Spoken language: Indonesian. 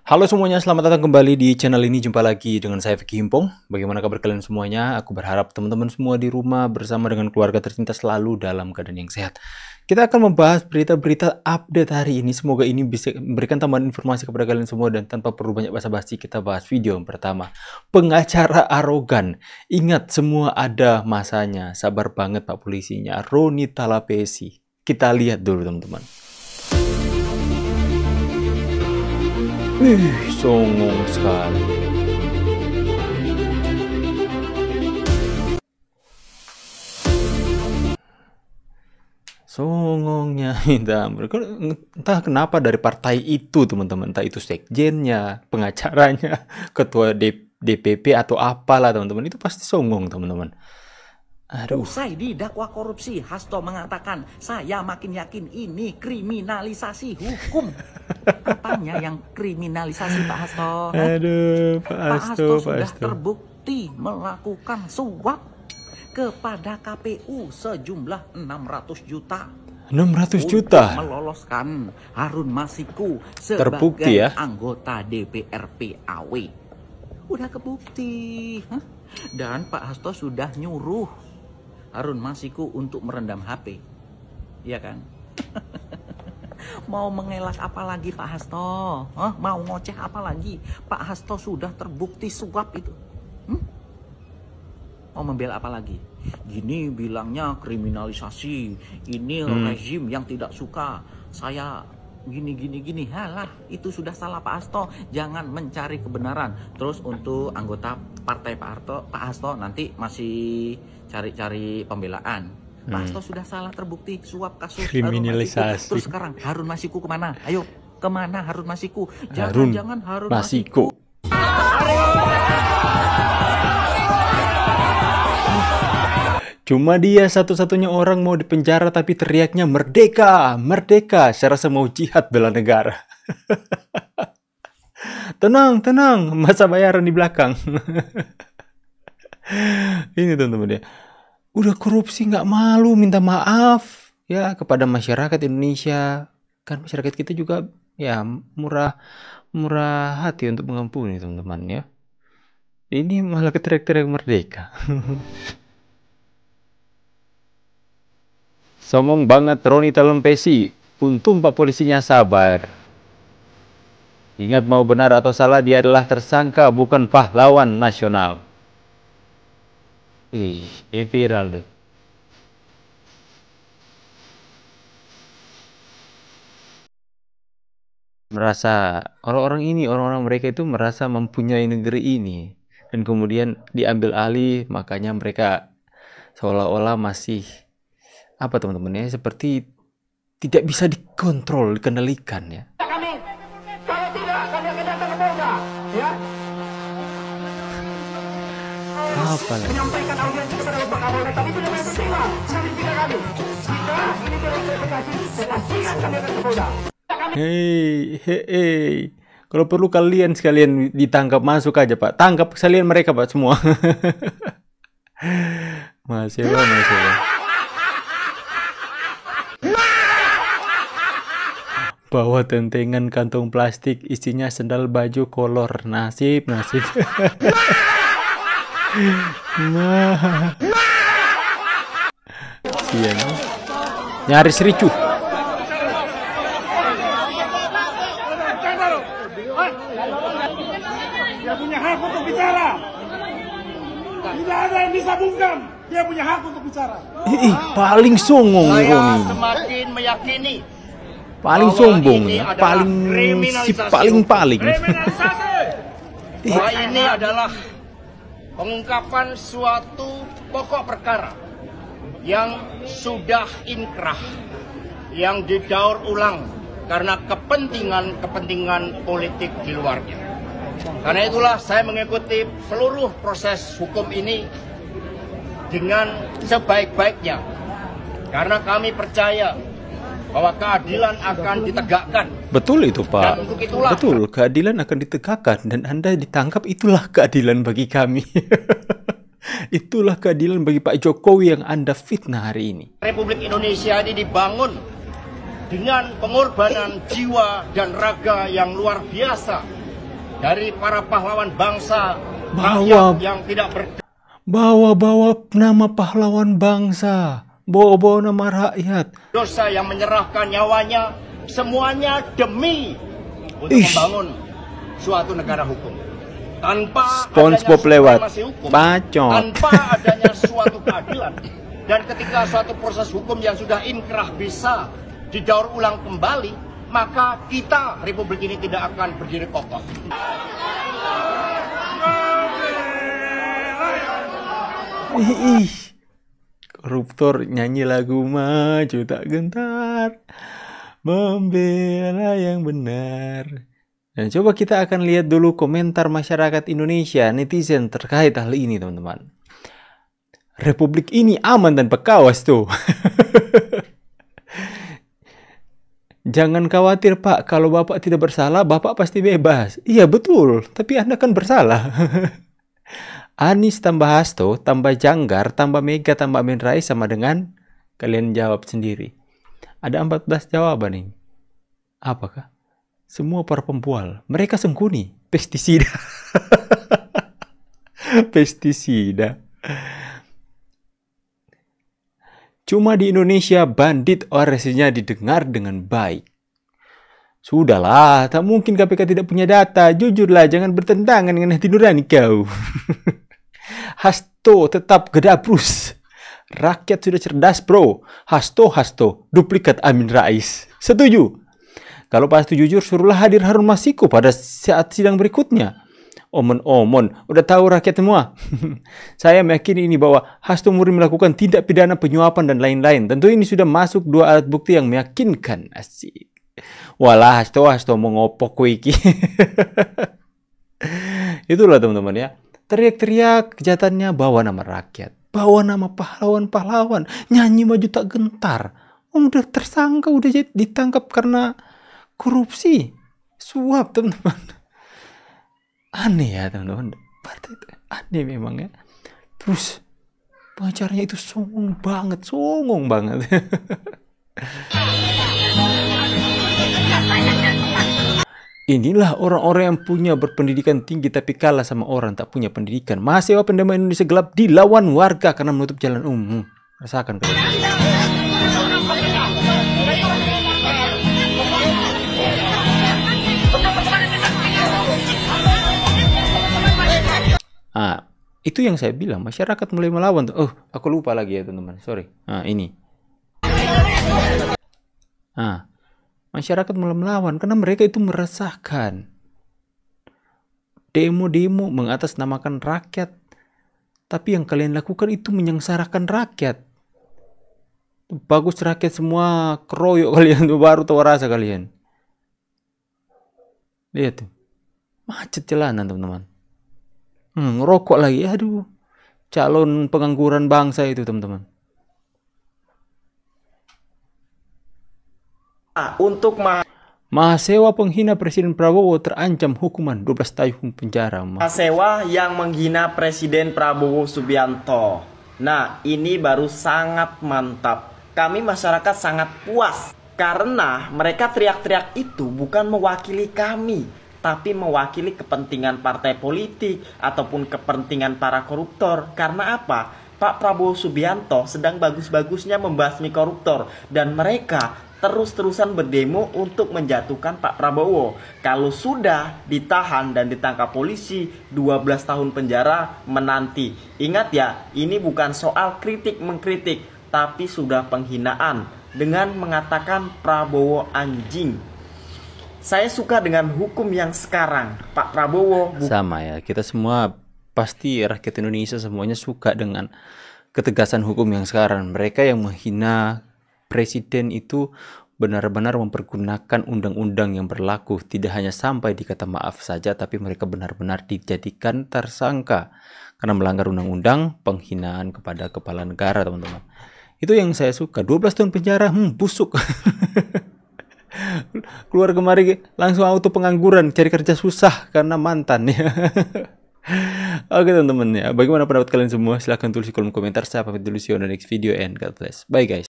Halo semuanya, selamat datang kembali di channel ini. Jumpa lagi dengan saya Vicky Himpong. Bagaimana kabar kalian semuanya? Aku berharap teman-teman semua di rumah bersama dengan keluarga tercinta selalu dalam keadaan yang sehat. Kita akan membahas berita-berita update hari ini. Semoga ini bisa memberikan tambahan informasi kepada kalian semua, dan tanpa perlu banyak basa-basi kita bahas video yang pertama. Pengacara arogan. Ingat, semua ada masanya. Sabar banget Pak polisinya. Roni Talapesi. Kita lihat dulu teman-teman. Songong sekali. Songongnya minta ampun. Entah kenapa dari partai itu teman-teman. Entah itu sekjennya, pengacaranya, ketua DPP atau apalah teman-teman. Itu pasti songong teman-teman. Aduh. Usai didakwa korupsi, Hasto mengatakan, saya makin yakin ini kriminalisasi hukum. Apanya yang kriminalisasi Pak Hasto? Aduh, Pak Hasto sudah terbukti melakukan suap kepada KPU sejumlah 600 juta. 600 juta? Untuk meloloskan Harun Masiku sebagai terbukti ya? Anggota DPR PAW. Udah kebukti. Dan Pak Hasto sudah nyuruh Harun Masiku untuk merendam HP. Iya kan? Mau mengelak apa lagi Pak Hasto? Mau ngoceh apa lagi? Pak Hasto sudah terbukti suap itu. Mau membela apa lagi? Gini bilangnya kriminalisasi. Ini rezim yang tidak suka. Saya gini. Halah, itu sudah salah Pak Hasto. Jangan mencari kebenaran. Terus untuk anggota partai Pak Hasto nanti masih cari pembelaan. Pak Hasto sudah salah terbukti suap kasus kriminalisasi. Terus sekarang Harun Masiku kemana? Ayo, kemana Harun Masiku? Jangan Harun Masiku. Cuma dia satu-satunya orang mau dipenjara tapi teriaknya merdeka, merdeka. Saya rasa mau jihad bela negara. Tenang, masa bayaran di belakang. Ini teman-teman ya. Udah korupsi nggak malu minta maaf ya kepada masyarakat Indonesia. Kan masyarakat kita juga ya murah hati untuk mengampuni teman-teman ya. Ini malah teriak-teriak merdeka. Somong banget Roni Talapesi. Untung Pak polisinya sabar. Ingat, mau benar atau salah, dia adalah tersangka, bukan pahlawan nasional. Ini viral tuh. Merasa orang-orang mereka itu merasa mempunyai negeri ini, dan kemudian diambil alih, makanya mereka seolah-olah masih apa teman-teman ya, seperti tidak bisa dikontrol, dikendalikan ya. Kalau tidak kami akan datang ke Polda, ya. Apa lagi? Menyampaikan audiensi kepada Bapak Kapolda, tapi itu lebih penting lah. Kami tidak kami. Jika ini terverifikasi, pastikan kami akan ke Polda. Hei. Kalau perlu kalian sekalian ditangkap, masuk aja Pak. Tangkap sekalian mereka Pak semua. Masih. Bawa tentengan kantong plastik isinya sendal baju kolor. Nasib. Nah. Sian. Nyaris ricuh. Dia punya hak untuk bicara. Tidak ada yang bisa bungkam. Dia punya hak untuk bicara. Paling songong Saya Roni. semakin meyakini Paling sombong ya. Paling. bahwa ini adalah pengungkapan suatu pokok perkara yang sudah inkrah, yang didaur ulang karena kepentingan politik di luarnya. Karena itulah saya mengikuti seluruh proses hukum ini dengan sebaik-baiknya, karena kami percaya bahwa keadilan akan ditegakkan. Betul itu Pak. Dan untuk itulah, betul, keadilan akan ditegakkan, dan Anda ditangkap, itulah keadilan bagi kami. Itulah keadilan bagi Pak Jokowi yang Anda fitnah hari ini. Republik Indonesia ini dibangun dengan pengorbanan jiwa dan raga yang luar biasa dari para pahlawan bangsa Bawa- rakyat yang tidak Bawa-bawa nama pahlawan bangsa, bawa-bawa nama rakyat. berdosa yang menyerahkan nyawanya semuanya demi untuk Ish. membangun suatu negara hukum. Tanpa SpongeBob adanya lewat. supremasi hukum, Bacot. tanpa adanya suatu keadilan, dan ketika suatu proses hukum yang sudah inkrah bisa didaur ulang kembali, maka kita Republik ini tidak akan berdiri kokoh. Ih, koruptor nyanyi lagu maju tak gentar, membela yang benar. Dan coba kita akan lihat dulu komentar masyarakat Indonesia, netizen terkait hal ini, teman-teman. Republik ini aman dan kawas tuh. Jangan khawatir Pak, kalau Bapak tidak bersalah, Bapak pasti bebas. Iya betul, tapi Anda kan bersalah. Anies tambah Hasto, tambah Janggar, tambah Mega, tambah Amin Rais sama dengan kalian jawab sendiri. Ada 14 jawaban nih. Apakah? Semua para pembual. Mereka sembunyi. Pestisida. Pestisida. Cuma di Indonesia bandit orasinya didengar dengan baik. Sudahlah, tak mungkin KPK tidak punya data. Jujurlah, jangan bertentangan dengan hati nurani kau. Hasto tetap gedabrus. Rakyat sudah cerdas, bro. Hasto, duplikat Amin Rais. Setuju. Kalau pasti jujur, suruhlah hadir Harun Masiku pada saat sidang berikutnya. Omon, udah tahu rakyat semua. Saya meyakini ini bahwa Hasto murni melakukan tindak pidana penyuapan dan lain-lain. Tentu ini sudah masuk 2 alat bukti yang meyakinkan. Asik. Walah, Hasto mau ngopok wiki. Itulah teman-teman ya. Teriak-teriak kejahatannya bawa nama rakyat. Bawa nama pahlawan-pahlawan. Nyanyi maju tak gentar. Udah tersangka, udah ditangkap karena korupsi. Suap teman-teman. Aneh ya teman-teman. Partai itu aneh memang ya. Terus pengacaranya itu songong banget. Inilah orang-orang yang punya berpendidikan tinggi tapi kalah sama orang tak punya pendidikan. Mahasiswa pendamaian Indonesia gelap dilawan warga karena menutup jalan umum. Rasakan kalian. Itu yang saya bilang, masyarakat mulai melawan. Oh, aku lupa lagi ya teman-teman. Sorry. Ini. Masyarakat mulai melawan karena mereka itu meresahkan. Demo-demo mengatasnamakan rakyat. Tapi yang kalian lakukan itu menyengsarakan rakyat. Bagus rakyat semua keroyok kalian tuh, baru tahu rasa kalian. Lihat tuh. Macet jalanan teman-teman. Ngerokok lagi. Aduh. Calon pengangguran bangsa itu teman-teman. Untuk mahasiswa penghina Presiden Prabowo terancam hukuman 12 tahun penjara. mahasiswa yang menghina Presiden Prabowo Subianto. Nah, ini baru sangat mantap. Kami masyarakat sangat puas karena mereka teriak-teriak itu bukan mewakili kami, tapi mewakili kepentingan partai politik ataupun kepentingan para koruptor. Karena apa? Pak Prabowo Subianto sedang bagus-bagusnya membasmi koruptor dan mereka terus-terusan berdemo untuk menjatuhkan Pak Prabowo. Kalau sudah ditahan dan ditangkap polisi, 12 tahun penjara menanti. Ingat ya, ini bukan soal kritik-mengkritik, tapi sudah penghinaan dengan mengatakan Prabowo anjing. Saya suka dengan hukum yang sekarang. Pak Prabowo sama ya, kita semua pasti rakyat Indonesia semuanya suka dengan ketegasan hukum yang sekarang. Mereka yang menghina presiden itu benar-benar mempergunakan undang-undang yang berlaku, tidak hanya sampai di kata maaf saja, tapi mereka benar-benar dijadikan tersangka karena melanggar undang-undang penghinaan kepada kepala negara, teman-teman. Itu yang saya suka. 12 tahun penjara, busuk. Keluar kemari langsung auto pengangguran, cari kerja susah karena mantan ya. Oke teman-teman ya, bagaimana pendapat kalian semua? Silahkan tulis di kolom komentar. Saya pamit dulu, see you on the next video and God bless. Bye guys.